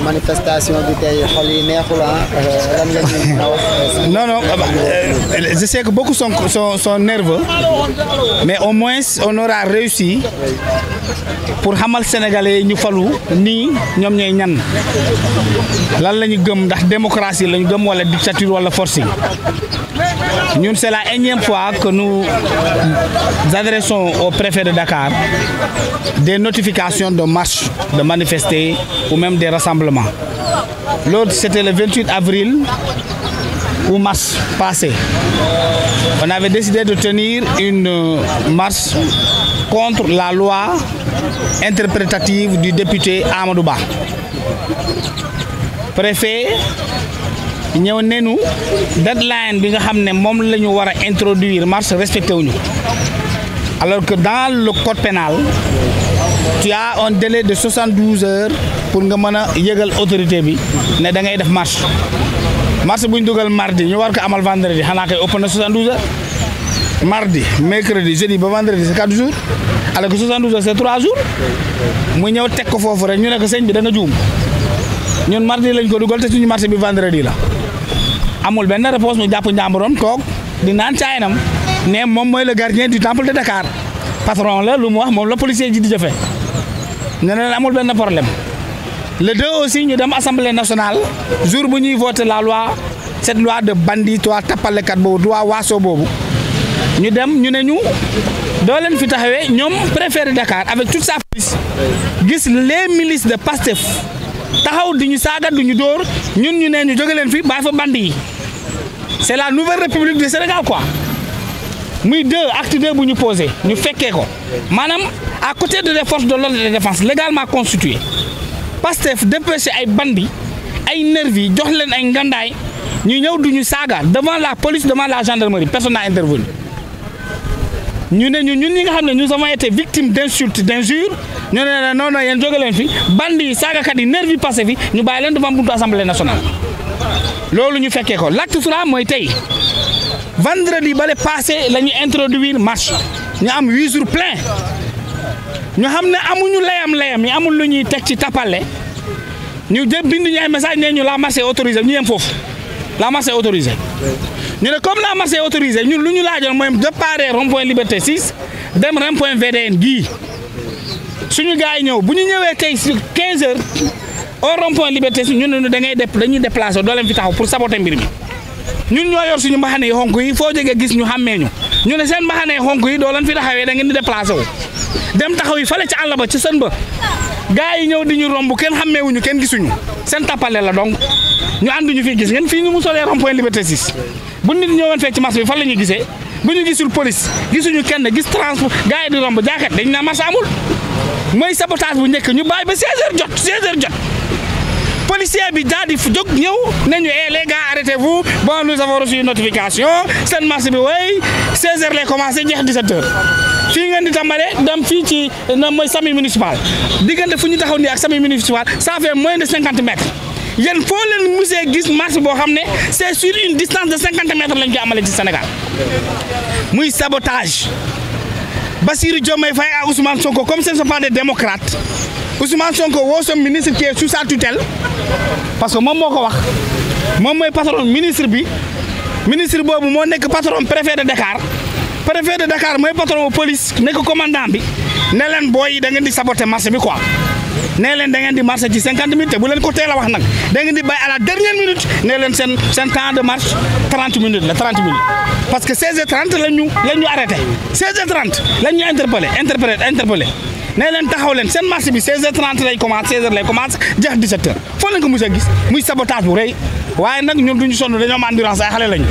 manifestation bi tey xol yi neexul lan nga ñu wax. Non, je sais que beaucoup sont nerveux, mais au moins on aura réussi pour xamal Sénégalais ñu falu nii ñoom ñooy ñan lan la ñu gëm ndax démocratie la ñu gëm wala dictature wala forcing. Ñun c'est la énième fois que nous adressons au préfet de Dakar des notifications de marche, de manifester ou même des rassemblements. L'autre c'était le 28 avril ou mars passé. On avait décidé de tenir une marche contre la loi interprétative du député Amadou Ba. Préfet ñëw nenu deadline bi nga xam ne moom la ñu war a introduire marche respecté wuñu alors que dans le code pénal tu as un délai de 72 heures pour nga mën a yëgal autorité bi ne da ngay def marche bu ñu dugal mardi ñu war ko amal vendredi xanaa kay ëpp na 72 heures mardi mercredi jeudi ba vendredi c'est 4 jours alors que 72 heures c'est 3 jours mu ñëw teg ko foofu rek ñu ne ko sëñ bi da nga juum ñun mardi lañ ko dugal te suñu marché bi vendredi la amul benn réponse mu jàpp njàmburoon toog di naan caayinam ne moom mooy le gardien du temple de Dakar patron la lu mu wax moom la policier ji di jëfe ne leen amul benn problème. Le 2 aussi ñu dem assemblée nationale jour bu ñuy voter la loi cette loi de bandit loi tappalekat boobu loi waaso boobu ñu dem ñu ne ñu doo leen fi taxawee ñoom préfet de Dakar avec toute sa police gis les milices de Pastef taxaw di ñu saaga du ñu dóor ñun ñu ne ñu jóge leen fi bàyyi fa bandi yi c'est la nouvelle république du Sénégal quoi muy acte 2 bu ñu posé ñu fekkee ko maanaam à côté de des forces de l'ordre et de défense légalement constituées Pastef dépêché ay bandi ay nervi jox leen ay ngandaay ñu ñëw du ñu saaga devant la police devant la gendarmerie personne n'a intervenu ñu ne ñun ñi nga xam ne nous avons été victimes d'insultes d'injures ñu ne non non yéen jóge leen fi bandi yi saagakat yi nervi passé fi ñu bàyyi leen devant buntu assemblée nationale loolu ñu fekkee ko l'acte 3 mooy tey vendredi bale passé la ñu introduire marche ñu am 8 jours plein ñu xam ne amuñu layam yi amul lu ñuy teg ci tapale ñu jël bind ñu ay message ne ñu la marche est autorisée ñu yem foofu la marche est autorisée ñu ne comme la marche est autorisée ñun lu ñu laajoon mooy départ rond-point Liberté 6 dem rond-point VDN gii suñu gars yi ñëw bu ñu ñëwee tey si 15 heures au rond-point Liberté 6 ñun ne dañuy déplacer doo leen fi taxaw pour saboter mbir mi ñun ñoo yor suñu mbaxane yi xonk yi foo jógee gis ñu xàmmee ñu ne seen mbaxane yi xonk yi doo leen fi taxawee da ngeen di déplacer wu dem taxaw yi fale ci àll ba ci sën ba gars yi ñëw di ñu romb kenn xàmmeewuñu kenn gisuñu seen tappale la donc ñu ànduñu fii gis ngeen fii ñu mu solee rond-point Liberté 6 bu nit ñëwoon fekk ci marché bi fan la ñuy gisee bu ñu gisul police gisuñu kenn gis transport gars yi di romb jaaxet dañ naa marché amul mooy sabotage bu njëkk ñu bàyyi ba 16 heures jot policier bi daal di jóg ñëw nañu les gars arrêtez-vous bon nous avons reçu une notification seen marché bi way 16 heures lay commencé jeex 17 heures fii ngeen di tàmbale dem fii ci na mooy SAMU municipal diggante fu ñu taxaw nii ak SAMU municipal ça fait moins de 50 mètres yéen foo leen musee gis marche boo xam ne c'est sur une distance de 50 mètres lañ koy amale ci Sénégal muy sabotage Bassirou Diomaye Faye ak Ousmane Sonko comme ce ne sont pas des démocrates Ousmane Sonko woo son ministre qui est sous sa tutelle parce que moom moo ko wax moom mooy patron ministre bi ministre boobu moo nekk patron préfet de Dakar mooy patron police nekk commandant bi ne leen booy yi da ngeen di saboter marché bi quoi nee leen da ngeen di marché ci 50 minutes te bu leen ko teel a wax nag da ngeen di bàyyi à la dernière minute nee leen seen temps de marche 30 minutes la 30 minutes parce que 16h30 la ñu arrêté 16h30 la ñu interpellé nee leen taxaw leen seen marché bi 16h30 lay commencé 16h lay commencé jeex 17h foo leen ko mos a gis muy sabotage bu rëy waaye nag ñun duñu sonn dañoo am endurance ay xale lañu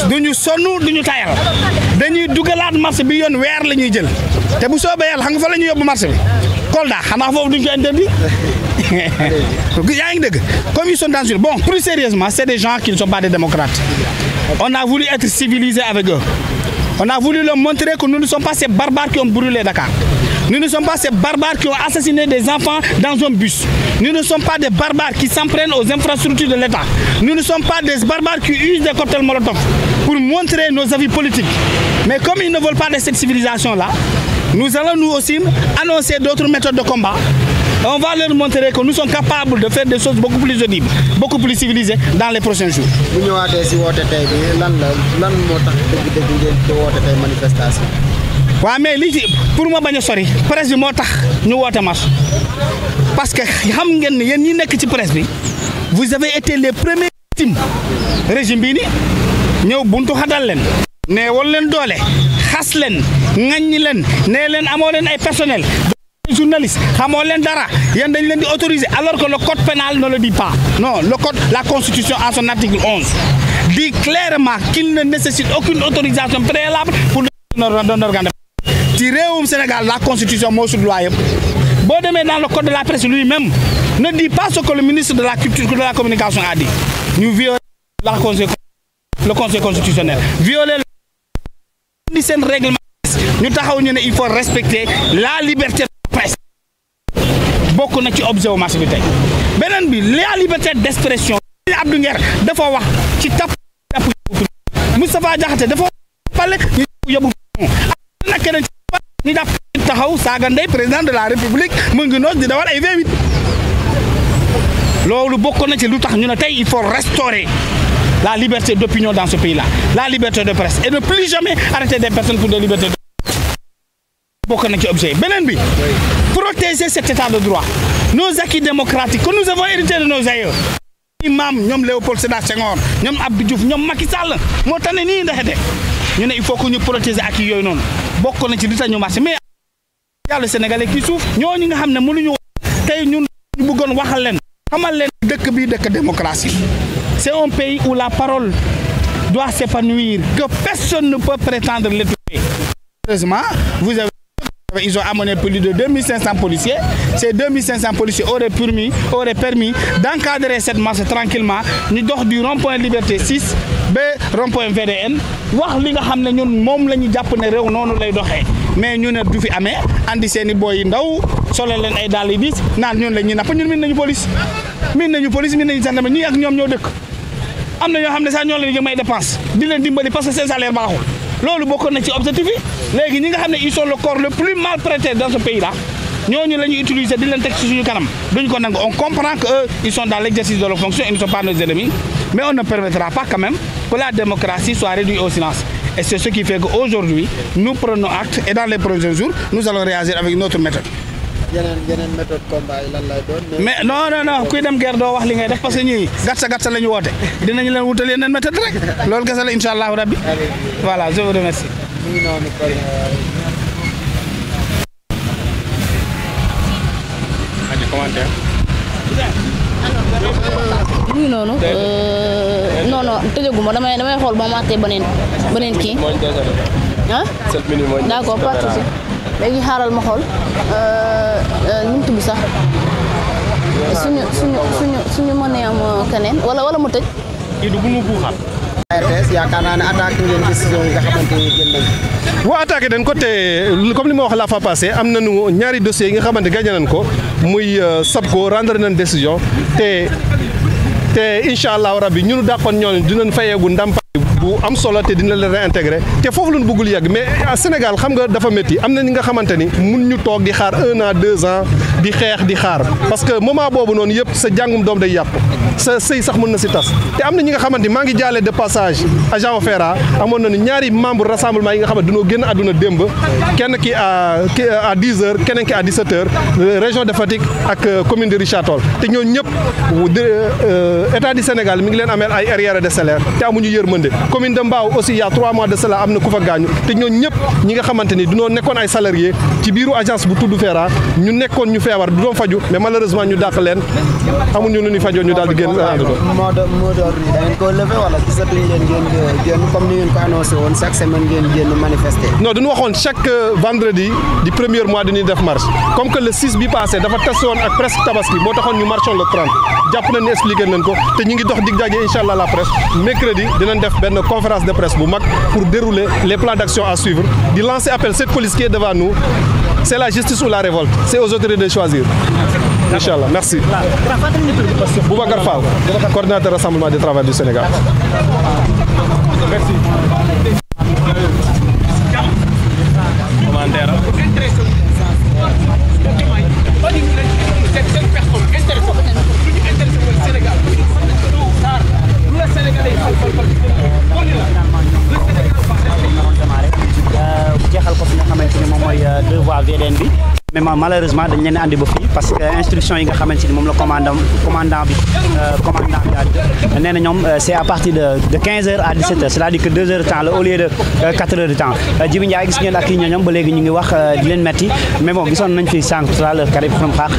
duñu sonn duñu tayal dañuy dugalaat marché bi yoon weer la ñuy jël te bu soobee yàlla xam nga fa la ñuy yóbbu marché bi Kolda xanaa foofu duñ ko interdit yaa ngi dégg comme ils sont dans une bon plus sérieusement c'est des gens qui ne sont pas des démocrates on a voulu être civilisés avec eux on a voulu leur montrer que nous ne sommes pas ces barbares qui ont brûlé Dakar. Nous ne sommes pas ces barbares qui ont assassiné des enfants dans un bus. Nous ne sommes pas des barbares qui s'en prennent aux infrastructures de l'État. Nous ne sommes pas des barbares qui usent des cocktails Molotov pour montrer nos avis politiques. Mais comme ils ne veulent pas de cette civilisation-là, nous allons nous aussi annoncer d'autres méthodes de combat. On va leur montrer que nous sommes capables de faire des choses beaucoup plus audibles, beaucoup plus civilisées dans les prochains jours. bu ñëwaatee si woote tey bi lan moo tax dëgg-dëgg ngeen di woote tey manifestation. waaw mais lii ci pour ma bañ a sori presse bi moo tax ñu woote marche parce que xam ngeen ne yéen ñi nekk ci presse bi vous avez été les premiers victimes régime bii ni ñëw buntu xadal leen neewal leen doole xas leen ŋaññi leen nee leen amoo leen ay personnel journaliste xamoo leen dara yéen dañ leen di autoriser alors que le code pénal ne le dit pas. Non, le code, la constitution en son article 11 dit clairement qu'il ne nécessite aucune autorisation préalable pour d'un organe de presse. Ci réewum Sénégal la constitution moo sut loi yëpp boo demee dans le code de la presse lui-même ne dit pas ce que le ministre de la culture de la communication a dit. Ñu violer le conseil constitutionnel violer le seen règlement ñu taxaw ñu ne il faut respecter la liberté de presse bokk na ci objet wu marché bi tey beneen bi la liberté d'expression Abdou Nguer dafa wax ci tapp Moustapha Diakhaté dafa pale ñu yóbbu nak keneen ñu daf taxaw saaga ndey président de la république mu ngi noos di dawal ay V8 loolu bokk na ci lu tax ñu ne tey il faut restaurer la liberté d'opinion dans ce pays-là, la liberté de presse et ne plus jamais arrêter des personnes pour des libertés de bokk na ci objet beneen bi protéger cet état de droit nos acquis démocratiques que nous avons hérités de nos aïeux imam ñoom Léopold Sédar Senghor ñoom Abdou Diouf ñoom Macky Sall moo tax ne nii ndaxte ñu ne il faut que ñu protéger acquis yooyu noonu bokk na ci li tax ñu marché mais yàlla sénégalais kii suuf ñooñu nga xam ne mënuñu tey ñun ñu bëggoon waxal leen xamal leen dëkk bi dëkk démocratie. C'est un pays où la parole doit s'épanouir, que personne ne peut prétendre l'étouffer. Heureusement, ils ont amené plus de 2500 policiers. Ces 2500 policiers auraient permis d'encadrer cette marche tranquillement. Nous dox du rond-point Liberté 6 ba rond-point VDN wax li nga xam ne ñun moom la ñu jàpp ne réew noonu lay doxee mais ñu ne du fi amee andi seeni boy yi ndaw solo leen ay dàll yu diis naan ñun la ñuy napp ñun min nañu police min nañu gendarmerie ñii ak ñoom ñoo dëkk. am na ñoo xam ne sax ñoo leen jëm ay dépense di leen dimbali parce que seen salaire baaxul loolu bokk na ci objectif yi léegi ñi nga xam ne ils sont le corps le plus maltraité dans ce pays là ñooñu la ñuy utiliser di leen teg ci suñu kanam duñ ko nangu on comprend que eux ils sont dans l'exercice de leur fonction ils ne sont pas nos ennemis mais on ne permettra pas quand même que la démocratie soit réduite au silence et c'est ce qui fait qu'aujourd'hui nous prenons acte et dans les prochains jours nous allons réagir avec une autre méthode. yeneen méthode combat yi lan lay doon. mais non kuy dem guerre doo wax li ngay def parce que ñii gàtt la ñu woote dinañu leen wutal yeneen méthode rek loolu kese la incha allahu rabbi voilà je vous remercie. mu ngi noonu kon. mu ngi noonu non tëjaguma damay xool ba ma àttee beneen kii ah d'accord pas de souci léegi xaaral ma xool nu mu tudd sax suñu mënee am keneen wala mu tëj. kii du bu mu buuxal. RTS yaakaar naa ne attaqué ngeen décision yi nga xamante ni jël nañ waaw attaqué dañ ko te comme li ma wax la fa passé am nañu ñaari dossiers yi nga xamante gagné nañ ko muy SAPCO rendre nañ décision te incha allahu rabbi ñunu dàqoon ñooñu dinañ fayeegu ndàmpaay bu am solo te dina leen réintégré te foofu la ñu bëggul yegg mais Sénégal xam nga dafa métti am na ñi nga xamante ni mun ñu toog di xaar 1 an 2 ans di xeex di xaar parce que moment boobu noonu yëpp sa jàngum doom day yàqu sa sëy sax mën na si tas te am na ñi nga xamante ni maa ngi jaale de passage agent Ofera amoon nañu ñaari membre rassemblement yi nga xamante dañoo génn àdduna démb kenn ki à 10 heures keneen ki à 17 heures région de Fatick ak commune de Richard Toll te ñooñu ñëpp état du Sénégal mi ngi leen ameel ay arriérés de salaire te amuñu yërmande commune de Mbao aussi il y a 3 mois de cela am na ku fa gaañu te ñooñu ñëpp ñi nga xamante ni dunoo nekkoon ay salariés ci biiru agence bu tudd Fera ñu nekkoon ñu feebar du doon faju mais malheureusement ñu dàq leen amuñu nu ñu fajoo ñu daal di génn mot d'ordre yi da ngeen ko lever wala gisatuñ leen ngeen génn comme ni ngeen ko annoncé woon chaque semaine ngeen génn manifester. non dañu waxoon chaque vendredi du premier mois dañuy def marche comme que le 6 bi passé dafa testé woon ak presque tabaski moo taxoon ñu marchons le 30 jàpp nañ ni expliqué nañ ko te ñu ngi dox dig daje incha allah la presse mercredi dinañ def benn conférence de presse bu mag pour dérouler les plans d'action à suivre di lancer appel cette police qui est devant nous c'est la justice ou la révolte c'est aux autorités de choisir. Inch'Allah, merci. Boubacar Fall, coordinateur Rassemblement des travailleurs du Sénégal. Merci. Commentaire. VDN bi mais malheureusement dañ leen andi ba fii parce que instruction yi nga xamante ni moom la commandant bi nee na ñoom c'est à partir de 15h à 17h c'est-à-dire que 2 heures de temps la au lieu de 4 heures de temps Djibi Ndiaye gis ngeen ak yi ñoom ba léegi ñu ngi wax di leen metti mais bon gisoon nañ fi sànq tout à l'heure Karim Xurum Xax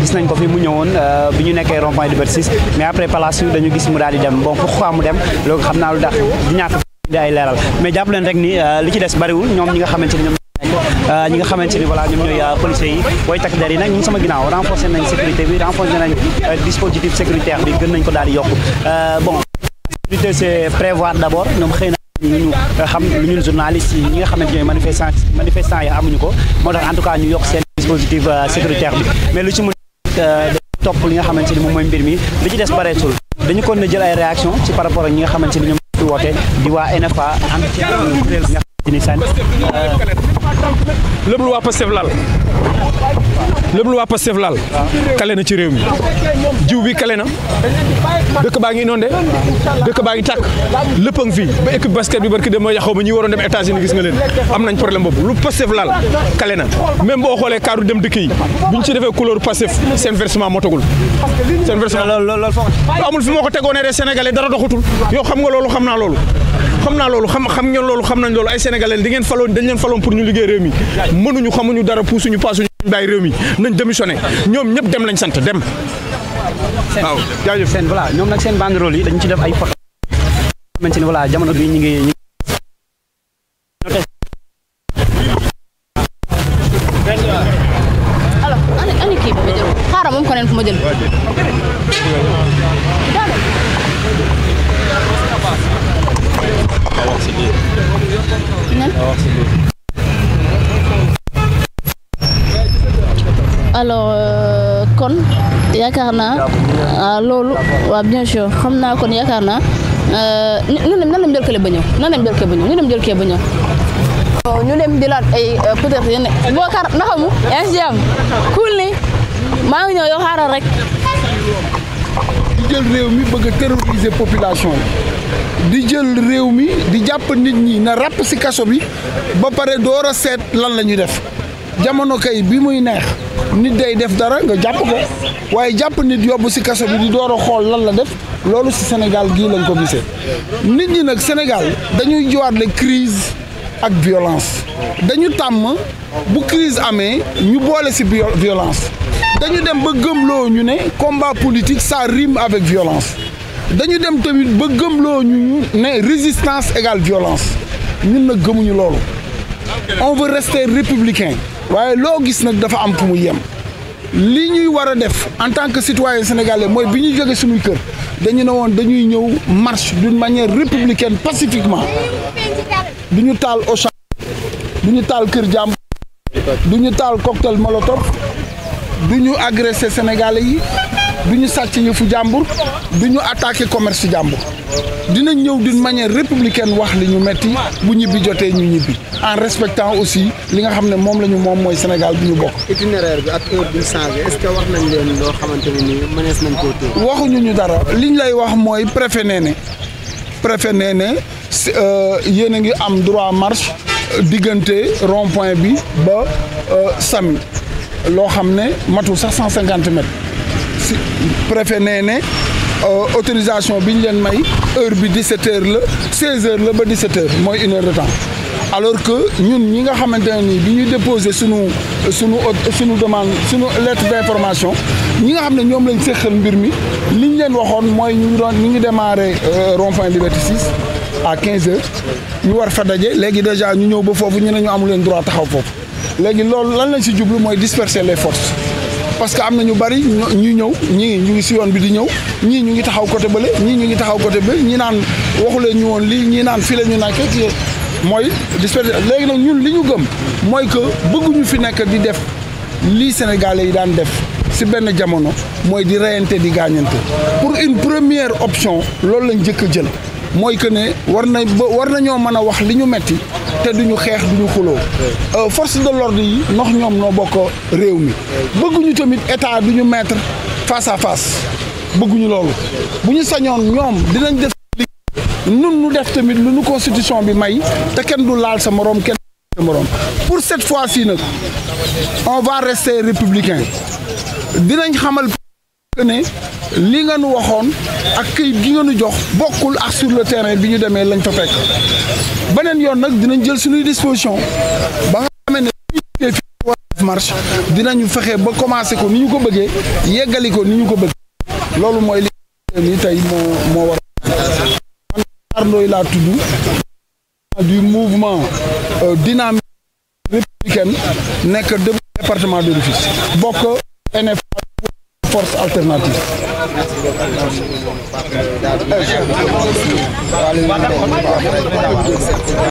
gis nañ ko fi mu ñëwoon bi ñu nekkee rond-point Liberté 6 mais après par la suite dañu gis mu daal di dem bon pourquoi mu dem loolu xam naa lu tax di ñàkk di ay leeral mais jàpp leen rek ni li ci des bariwul ñoom ñi nga xamante ni ñi nga xamante ni voilà ñoom ñooy policiers yi booy takk der yi nag ñu ngi sama ginnaaw renforcer nañ sécurité bi renforcer nañ dispositif sécuritaire bi gën nañ ko daal di yokk bon sécurité c'est prévoir d'abord ñoom xëy na ñu xam lu ñun journalistes yi ñi nga xamante ñooy manifestants yi amuñu ko moo tax en tout cas ñu yokk seen dispositif sécuritaire bi mais lu ci mën topp li nga xamante ni moom mooy mbir mi li ci des bareetul dañu kon na jël ay réaction ci par rapport ak ñi nga xamante ni ñoom fi woote di waa NFA ànd ci kuréel bi nga xamante ni seen lépp lu waa Pastef laal lépp lu waa Pastef laal kale na ci réew mi jiw bi kale na dëkk baa ngi inondé dëkk baa ngi tàkk lépp a ngi fii ba équipe basket bi barki dem mooy yaxaw ba ñi waroon dem États-Unis gis nga leen am nañ problème boobu lu Pastef laal kale na même boo xoolee kaaru dem dëkk yi bu ñu ci defee couleur Pastef seen versement motagul seen versement loolu amul fi moo ko tegoonee de Sénégalais dara doxatul yow xam nga loolu xam naa loolu xam ngeen loolu xam nañ loolu ay Sénégalais di ngeen faloon dañ leen faloon pour ñu liggéey réew mi mënuñu xamuñu dara puusuñu paasuñu bàyyi réew mi nañ démissionné ñoom ñëpp dem lañ sant dem waaw jaajëf seen voilà ñoom nag seen banderole yi dañu ci def ay photo xamante ni voilà jamono bi ñu ngi alors ani kii bi ma jël xaaral moom ko neen fu ma jël alors kon yaakaar naa loolu waaw bien sûr xam naa kon yaakaar naa nan dem jël kële ba ñëw ñu dem jël kee ba ñëw ñu dem di laat ay peut-être yéen Bokar naxamu yaa ngi si jàmm cool ni maa ngi ñëw yow xaaral rek di jël réew mi bëgg a terroriser population yi di jël réew mi di jàpp nit ñi na ràpp si kaso bi ba pare door a seet lan la ñuy def jamono kay bi muy neex nit day def dara nga jàpp ko waaye jàpp nit yóbbu si kaso bi di door a xool lan la def loolu si Sénégal gii lañ ko gisee nit ñi nag Sénégal dañuy jiwaat le crise ak violence dañu tàmm bu crise amee ñu boole si violence dañu dem ba gëmloo ñu ne combat politique ça rime avec violence dañu dem tamit ba gëmloo ñu ne résistance égale violence ñun nag gëmuñu loolu on veut rester républicain waaye loo gis nag dafa am fu mu yem li ñuy war a def en tant que citoyen sénégalais mooy bi ñu jóge suñuy kër dañu ne woon dañuy ñëw marche d'une manière républicaine pacifiquement du ñu taal Auchan du ñu taal kër jàmbur du ñu taal cocktail molotov du ñu agressé sénégalais yi du ñu sàcc yëfu jàmbur du ñu attaqué commerce jàmbur dinañ ñëw d'une manière républicaine wax li ñu metti bu ñibbi jotee ñu ñibbi en respectant aussi li nga xam ne moom la ñu moom mooy Sénégal bi ñu bokk. itinéraire bi ak heure bi ñu changé est-ce que wax nañ leen loo xamante ne nii mënees nañ koo téye. waxuñu ñu dara liñ lay wax mooy préfet nee ne yéen a ngi am droit marche diggante rond-point bi ba Samy loo xam ne matul sax 150 mètres si préfet nee ne autorisation bi ñu leen may heure bi 17 heures la 16 heures la ba 17 heures mooy 1 heure de temps alors que ñun ñi nga xamante ne nii bi ñu déposé sunu demande sunu lettre d'information ñi nga xam ne ñoom lañ séqal mbir mi li ñu leen waxoon mooy ñu ngi démarré rond-point Liberté 6 à 15 heures ñu war fa daje léegi déjà ñu ñëw ba foofu ñu ne ñu amu leen droit taxaw foofu léegi loolu lan lañ si jublu mooy disperser les forces parce que am na ñu bari ñuy ñëw ñii ñu ngi si yoon bi di ñëw ñii ñu ngi taxaw côté bële ñii ñu ngi taxaw côté bële ñii naan waxuleen ñu woon lii ñii naan fii la ñu nekkee mooy disperser léegi nag ñun li ñu gëm mooy que bëgguñu fi nekk di def lii Sénégalais yi daan def si benn jamono mooy di reyante di gaañante pour une première option loolu lañ njëkk a jël mooy que ne war nañoo mën a wax li ñu metti te duñu xeex duñu xuloo force de l'ordre yi ndax ñoom noo bokk réew mi bëgguñu tamit état duñu mettre face à face bëgguñu loolu bu ñu sañoon ñoom dinañ def nun nu def tamit lu nu constitution bi may te kenn du laal sa moroom kenn pour cette fois-ci nag on va rester républicain dinañ xamal que ne li nga nu waxoon ak këyit gi nga nu jox bokkul ak sur le terrain bi ñu demee lañ fa fekk beneen yoon nag dinañ jël suñuy disposition ba nga xamee ne fi war a def marche dinañu fexe ba commencé ko ni ñu ko bëggee yeggali ko ni ñu ko bëggee loolu mooy li ni tey moo war man Matar Ndoye laa tudd du mouvement dynamique républicaine nekk département de Rufisque bokk NF force alternative